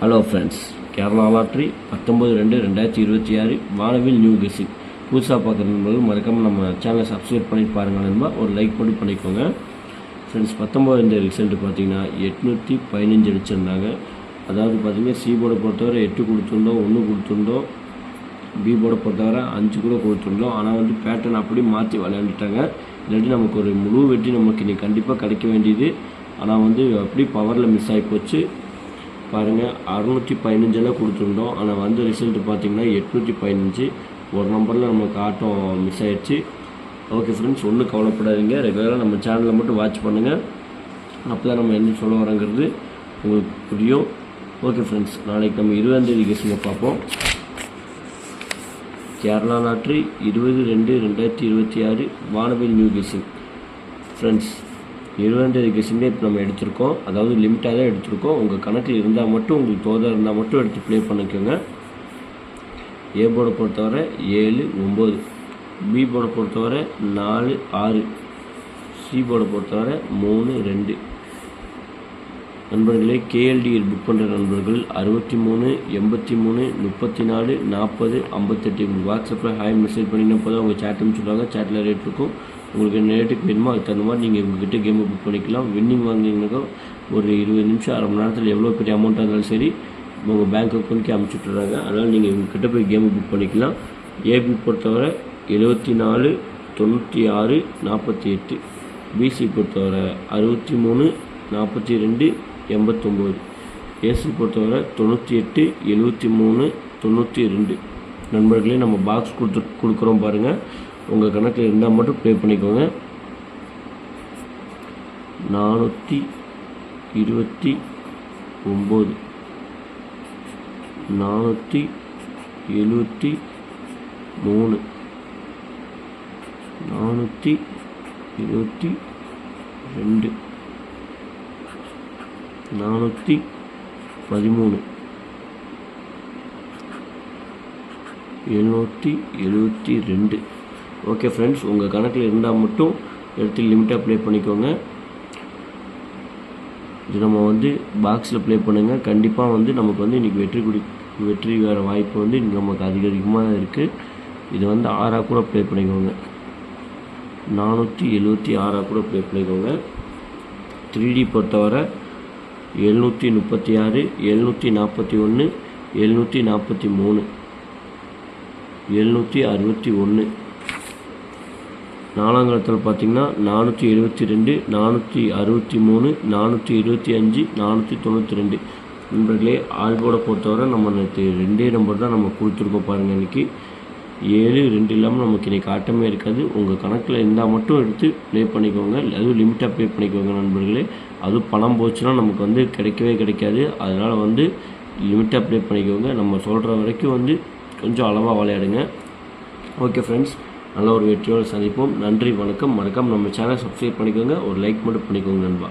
Hello friends, Kerala lottery 19/2/2026 வானவில் new guessing புதுசாக பார்க்குற நண்பர்கள் மறக்காமல் நம்ம சேனலை சப்ஸ்கிரைப் பண்ணி பாருங்கள் நண்பா. ஒரு லைக் மட்டும் பண்ணிக்கோங்க ஃப்ரெண்ட்ஸ். 19 ரிசல்ட்டு பார்த்தீங்கன்னா 815 அடிச்சிருந்தாங்க. அதாவது பார்த்தீங்கன்னா சி போர்டை பொறுத்தவரை 8 கொடுத்துருந்தோம், 1 கொடுத்துருந்தோம். பி போர்டை பொறுத்தவரை 5 கூட கொடுத்துருந்தோம். ஆனால் வந்து பேட்டர்ன் அப்படி மாற்றி விளையாண்டுட்டாங்க. இல்லாட்டி நமக்கு ஒரு முழு வெற்றி நமக்கு இன்றைக்கி கண்டிப்பாக கிடைக்க வேண்டியது. ஆனால் வந்து அப்படி பவரில் மிஸ் ஆகி போச்சு பாருங்கள். 615 கொடுத்துருந்தோம். ஆனால் வந்து ரிசல்ட்டு பார்த்திங்கன்னா 815. ஒரு நம்பரில் நமக்கு ஆட்டம் மிஸ் ஆகிடுச்சு. ஓகே ஃப்ரெண்ட்ஸ், ஒன்றும் கவலைப்படாதீங்க. ரெகுலராக நம்ம சேனலில் மட்டும் வாட்ச் பண்ணுங்கள். அப்போ தான் நம்ம என்ன சொல்ல வரோங்கிறது உங்களுக்கு புரியும். ஓகே ஃப்ரெண்ட்ஸ், நாளைக்கு நம்ம 20ஆம் கெஸ்ஸிங்கை பார்ப்போம். கேரளா லாட்ரி 20/2/2026 வானவில் நியூ கெஸ்ஸிங் ஃப்ரெண்ட்ஸ். 20ஆம் கெஸ்ஸிங்கே இப்போ நம்ம எடுத்திருக்கோம். அதாவது லிமிட்டாக தான் எடுத்திருக்கோம். உங்கள் கணக்கில் இருந்தால் மட்டும், உங்களுக்கு தோதாக இருந்தால் மட்டும் எடுத்து ப்ளே பண்ணிக்கோங்க. ஏ போர்டை பொறுத்தவரை 7, 9. பி போர்டை பொறுத்தவரை 4, 6. சி போர்டை பொறுத்தவரை 3, 2. நண்பர்களே, கேஎல்டி புக் பண்ணுற நண்பர்கள் 63 83 34 40 58 வாட்ஸ்அப்பில் ஹாய் மெசேஜ் பண்ணிங்கன்னா போதும் அவங்க சேட் சொல்லுவாங்க. சேட்டில் ரேட் இருக்கும். உங்களுக்கு என்ன ரேட்டுக்கு வேணுமோ அதுக்கு தகுந்த மாதிரி நீங்கள் உங்கள்கிட்ட கேமை புக் பண்ணிக்கலாம். வின்னிங் வாங்கினீங்கன்னாக்கா ஒரு 20 நிமிஷம் அரை மணி நேரத்தில் எவ்வளோ பெரிய அமௌண்ட்டாக இருந்தாலும் சரி உங்கள் பேங்க் அக்கௌண்ட்க்கு அனுப்பிச்சுட்றாங்க. அதனால் நீங்கள் உங்கள்கிட்ட போய் கேமை புக் பண்ணிக்கலாம். ஏபி பொறுத்தவரை 74 96 48. பிசி பொறுத்தவரை 63 42 89. ஏசி பொறுத்தவரை 98 73 92. நண்பர்களே, நம்ம பாக்ஸ் கொடுக்குறோம் பாருங்கள். உங்கள் கணக்கில் இருந்தால் மட்டும் ப்ளே பண்ணிக்கோங்க. 429 473 422 413 772. ஓகே ஃப்ரெண்ட்ஸ், உங்கள் கணக்கில் இருந்தால் மட்டும் எடுத்து லிமிட்டாக ப்ளே பண்ணிக்கோங்க. இது நம்ம வந்து பாக்ஸில் ப்ளே பண்ணுங்கள். கண்டிப்பாக வந்து நமக்கு வந்து இன்றைக்கி வெற்றி வர வாய்ப்பு வந்து நமக்கு அதிகமாக இருக்குது. இது வந்து 6ஆக கூட ப்ளே பண்ணிக்கோங்க. 476 கூட ப்ளே பண்ணிக்கோங்க. 3D பொறுத்தவரை 736 741 743 761. நாலாங்கலத்தில் பார்த்தீங்கன்னா 472 463 425 492. நண்பர்களே, ஆல்போர்டை பொறுத்தவரை நம்ம நேற்று 2 நம்பர் தான் நம்ம கொடுத்துருக்கோம் பாருங்கள். இன்றைக்கி 7 2 இல்லாமல் நமக்கு இன்றைக்கி ஆட்டமே இருக்காது. உங்கள் கணக்கில் இருந்தால் மட்டும் எடுத்து ப்ளே பண்ணிக்கோங்க. அதுவும் லிமிட்டாக ப்ளே பண்ணிக்கோங்க நண்பர்களே. அதுவும் பணம் போச்சுன்னா நமக்கு வந்து கிடைக்கவே கிடைக்காது. அதனால் வந்து லிமிட்டாக ப்ளே பண்ணிக்கோங்க. நம்ம சொல்கிற வரைக்கும் வந்து கொஞ்சம் அளவாக விளையாடுங்க. ஓகே ஃப்ரெண்ட்ஸ், நல்ல ஒரு வெற்றியோடு சந்திப்போம். நன்றி, வணக்கம். மறக்காமல் நம்ம சேனலை சப்ஸ்கிரைப் பண்ணிக்கோங்க. ஒரு லைக் மட்டும் பண்ணிக்கோங்க நண்பா.